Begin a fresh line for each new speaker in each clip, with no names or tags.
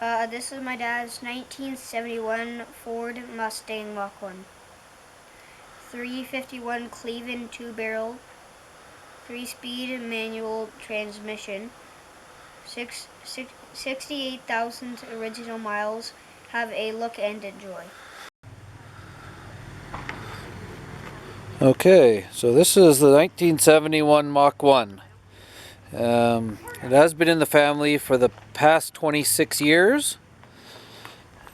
This is my dad's 1971 Ford Mustang Mach 1. 351 Cleveland 2-barrel, 3-speed manual transmission, 68,000 original miles. Have a look and enjoy.
Okay, so this is the 1971 Mach 1. It has been in the family for the past 26 years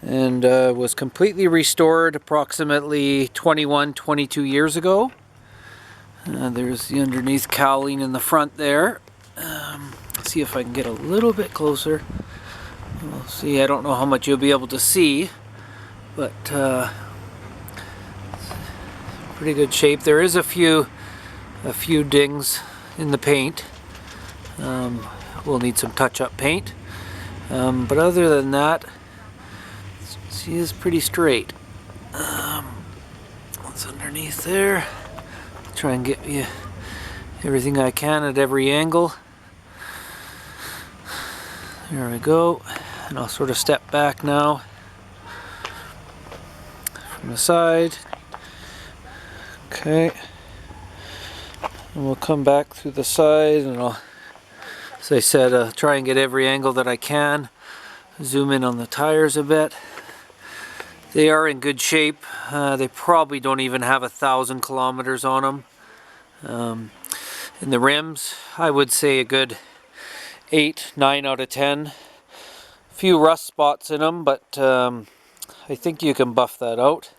and was completely restored approximately 22 years ago. There's the underneath cowling in the front there. Let's see if I can get a little bit closer. We'll see, I don't know how much you'll be able to see, but pretty good shape. There is a few dings in the paint. We'll need some touch-up paint, but other than that, she is pretty straight. What's underneath there? Try and get you everything I can at every angle. There we go. And I'll sort of step back now from the side. Okay. And we'll come back through the side, and I'll, as I said, try and get every angle that I can. Zoom in on the tires a bit. They are in good shape. They probably don't even have 1,000 kilometers on them. In the rims, I would say a good 8, 9 out of 10. A few rust spots in them, but I think you can buff that out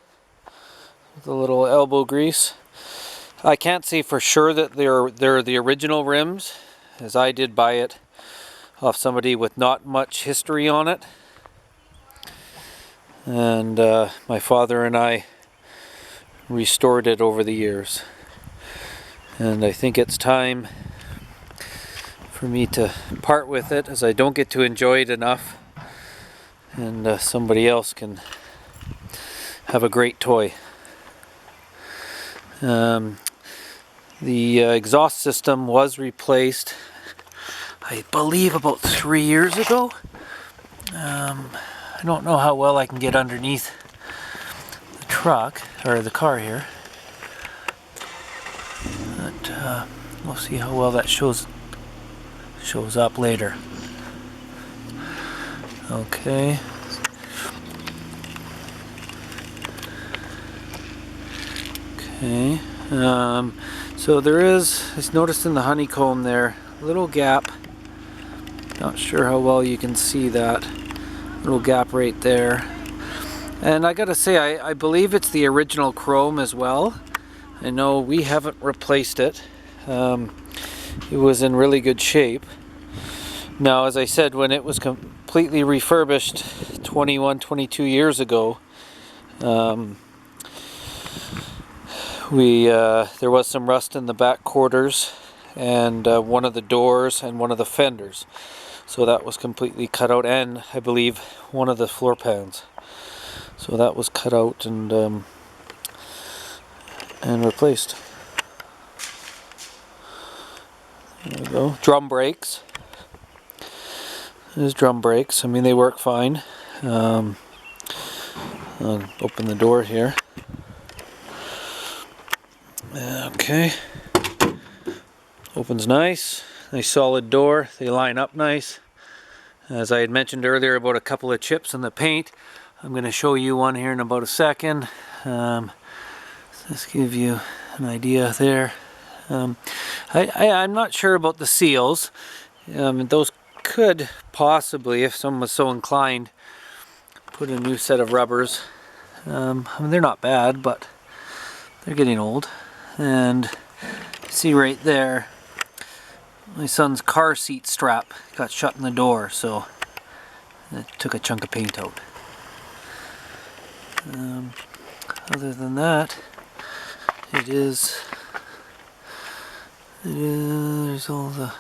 with a little elbow grease. I can't say for sure that they're the original rims, as I did buy it off somebody with not much history on it. And my father and I restored it over the years. And I think it's time for me to part with it, as I don't get to enjoy it enough, and somebody else can have a great toy. The exhaust system was replaced, I believe, about 3 years ago. I don't know how well I can get underneath the truck, or the car here, but we'll see how well that shows up later. Okay. Okay. So there is, I noticed in the honeycomb there, a little gap. Not sure how well you can see that. Little gap right there. And I gotta say, I believe it's the original chrome as well. I know we haven't replaced it. It was in really good shape. Now, as I said, when it was completely refurbished 22 years ago, there was some rust in the back quarters and one of the doors and one of the fenders. So that was completely cut out, and I believe one of the floor pans. So that was cut out and replaced. There we go. Drum brakes. There's drum brakes. I mean, they work fine. I'll open the door here. Okay. Opens nice. Nice solid door. They line up nice. As I had mentioned earlier about a couple of chips in the paint, I'm going to show you one here in about a second. Let's give you an idea there. I'm not sure about the seals. Those could possibly, if someone was so inclined, put a new set of rubbers. I mean, they're not bad, but they're getting old. And see right there, my son's car seat strap got shut in the door, so it took a chunk of paint out. Other than that, there's all the,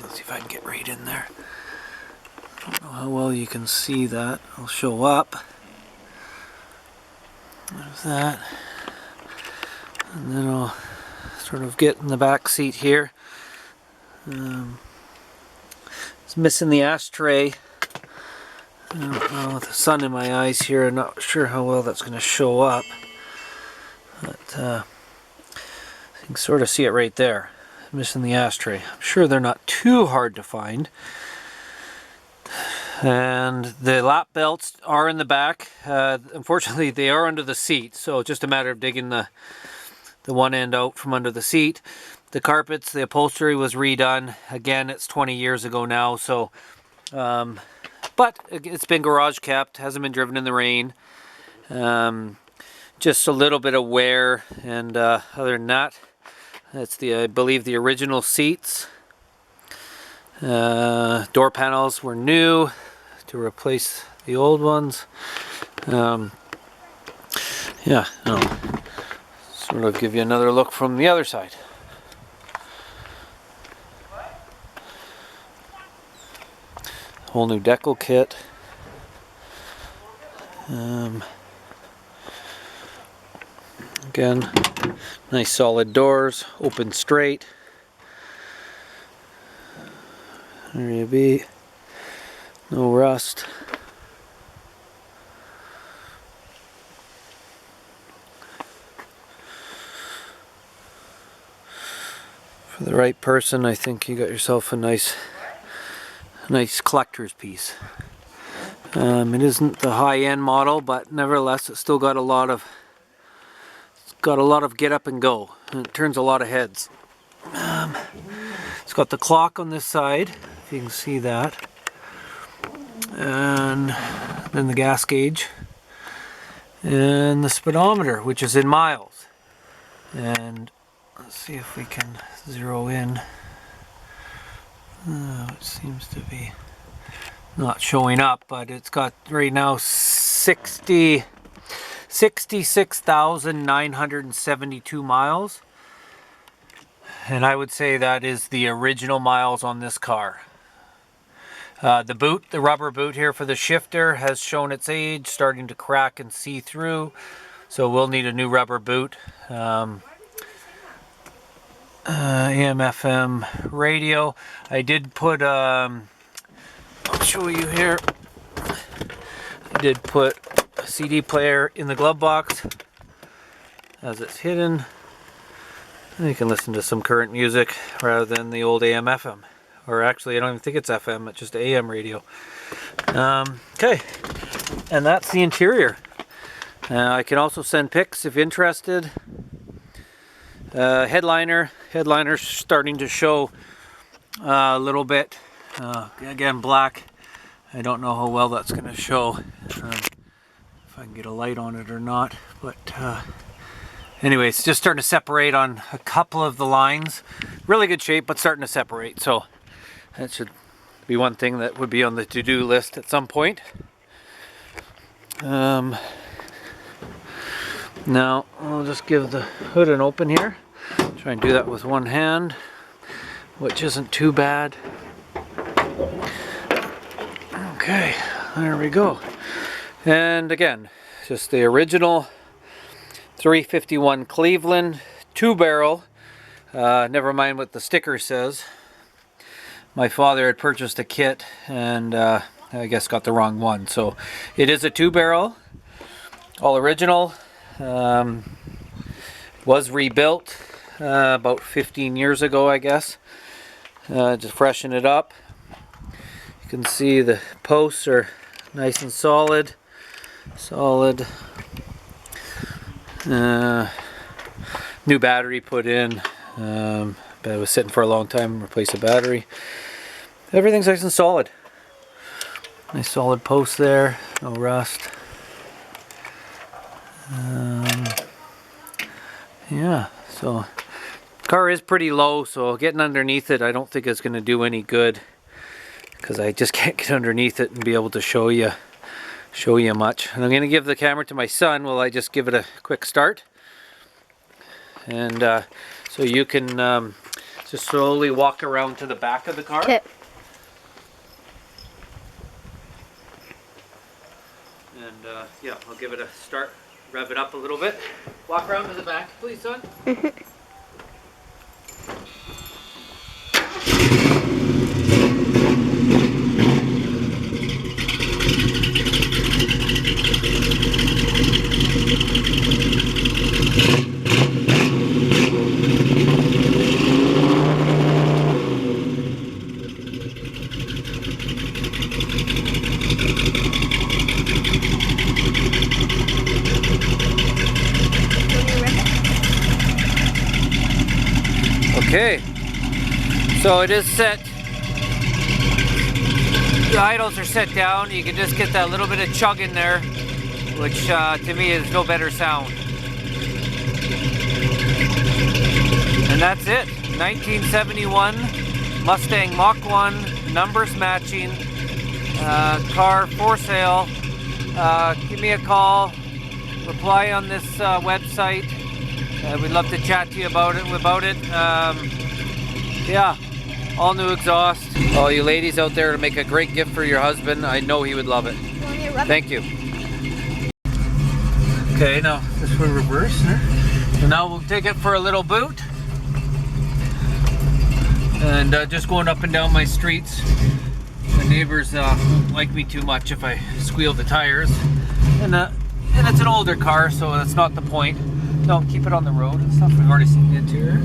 let's see if I can get right in there. I don't know how well you can see that. I'll show up. There's that. And then I'll sort of get in the back seat here. It's missing the ashtray I don't know, with the sun in my eyes here, I'm not sure how well that's going to show up. But you can sort of see it right there, missing the ashtray. I'm sure they're not too hard to find. And the lap belts are in the back. Unfortunately, they are under the seat, so it's just a matter of digging the one end out from under the seat. The carpets, the upholstery was redone. Again, it's 20 years ago now, so but it's been garage kept, hasn't been driven in the rain. Just a little bit of wear, and other than that, that's I believe the original seats. Door panels were new to replace the old ones. Yeah, sort of give you another look from the other side. Whole new decal kit. Again, nice solid doors, open straight. There you be. No rust. For the right person, I think you got yourself a nice collector's piece. It isn't the high-end model, but nevertheless, it's still got a lot of get up and go, and it turns a lot of heads. It's got the clock on this side, if you can see that, and then the gas gauge, and the speedometer, which is in miles. And let's see if we can zero in. It seems to be not showing up, but it's got right now 66,972 miles, and I would say that is the original miles on this car. The rubber boot here for the shifter has shown its age, starting to crack and see through, so we'll need a new rubber boot. AM/FM radio. I did put I'll show you here. I did put a CD player in the glove box as it's hidden. And you can listen to some current music rather than the old AM/FM. Or actually, I don't even think it's FM, it's just AM radio. Okay, and that's the interior. I can also send pics if interested. Headliner's starting to show a little bit. Again, black. I don't know how well that's going to show, if I can get a light on it or not. But anyway, it's just starting to separate on a couple of the lines. Really good shape, but starting to separate. So that should be one thing that would be on the to-do list at some point. Now I'll just give the hood an open here. Try and do that with one hand, which isn't too bad. Okay, there we go. And again, just the original 351 Cleveland 2-barrel. Never mind what the sticker says. My father had purchased a kit and I guess got the wrong one. So it is a 2-barrel, all original. Was rebuilt about 15 years ago, I guess. Just freshen it up. You can see the posts are nice and solid. New battery put in. But it was sitting for a long time. Replace the battery. Everything's nice and solid. Nice solid post there. No rust. Yeah, so car is pretty low, so getting underneath it I don't think it's going to do any good, because I just can't get underneath it and be able to show you much. And I'm going to give the camera to my son while I just give it a quick start, and so you can just slowly walk around to the back of the car.
Okay.
And yeah, I'll give it a start. Rev it up a little bit. Walk around to the back, please, son. Okay, so it is set. The idles are set down. You can just get that little bit of chug in there, which to me is no better sound. And that's it. 1971 Mustang Mach 1, numbers matching, car for sale. Give me a call, reply on this website. We'd love to chat to you about it. Yeah, all new exhaust. All you ladies out there to make a great gift for your husband. I know he would love it. Thank you. Okay, now this will reverse. So now we'll take it for a little boot. And just going up and down my streets. The neighbors don't like me too much if I squeal the tires. And it's an older car, so that's not the point. No, keep it on the road and stuff. We've already seen the interior.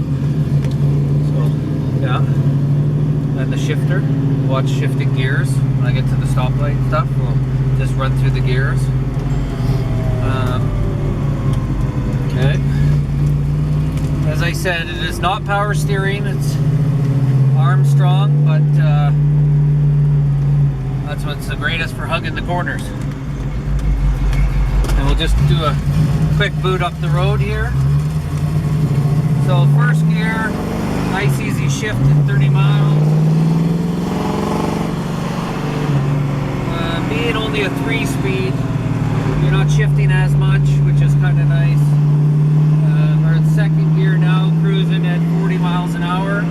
So, yeah. And the shifter. Watch shifting gears. When I get to the stoplight and stuff, we'll just run through the gears. Okay. As I said, it is not power steering. It's Armstrong, but that's what's the greatest for hugging the corners. And we'll just do a quick boot up the road here. So first gear, nice easy shift at 30 miles. Being only a 3-speed, you're not shifting as much, which is kind of nice. We're in second gear now, cruising at 40 miles an hour.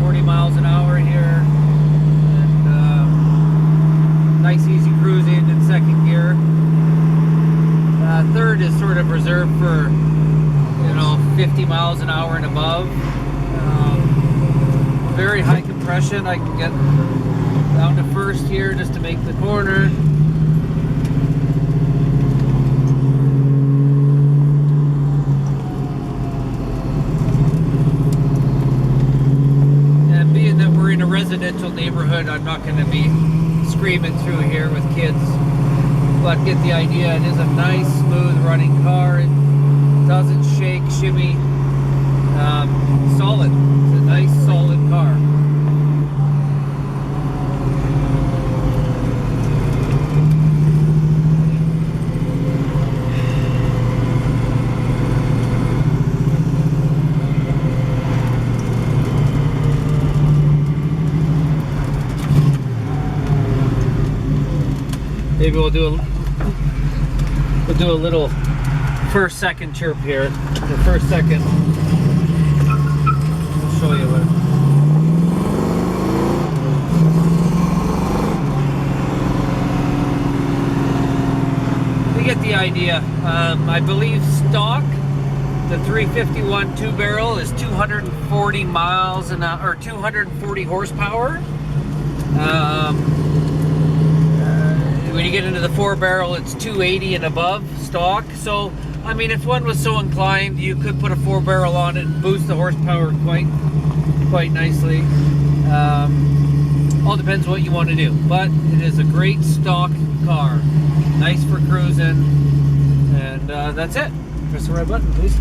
40 miles an hour here. And nice easy cruising in second gear. Third is sort of reserved for, 50 miles an hour and above. Very high compression. I can get down to first here just to make the corner. And being that we're in a residential neighborhood, I'm not going to be screaming through here with kids. But get the idea, it is a nice, smooth running car. It doesn't shake, shimmy. Solid. It's a nice, solid car. Maybe we'll do a little first second chirp here. The first second. I'll show you what. You get the idea. I believe stock, the 351 2-barrel is 240 miles an hour, or 240 horsepower. When you get into the 4-barrel, it's 280 and above stock. So, I mean, if one was so inclined, you could put a 4-barrel on it and boost the horsepower quite nicely. All depends what you want to do. But it is a great stock car. Nice for cruising. And that's it. Press the right button, please.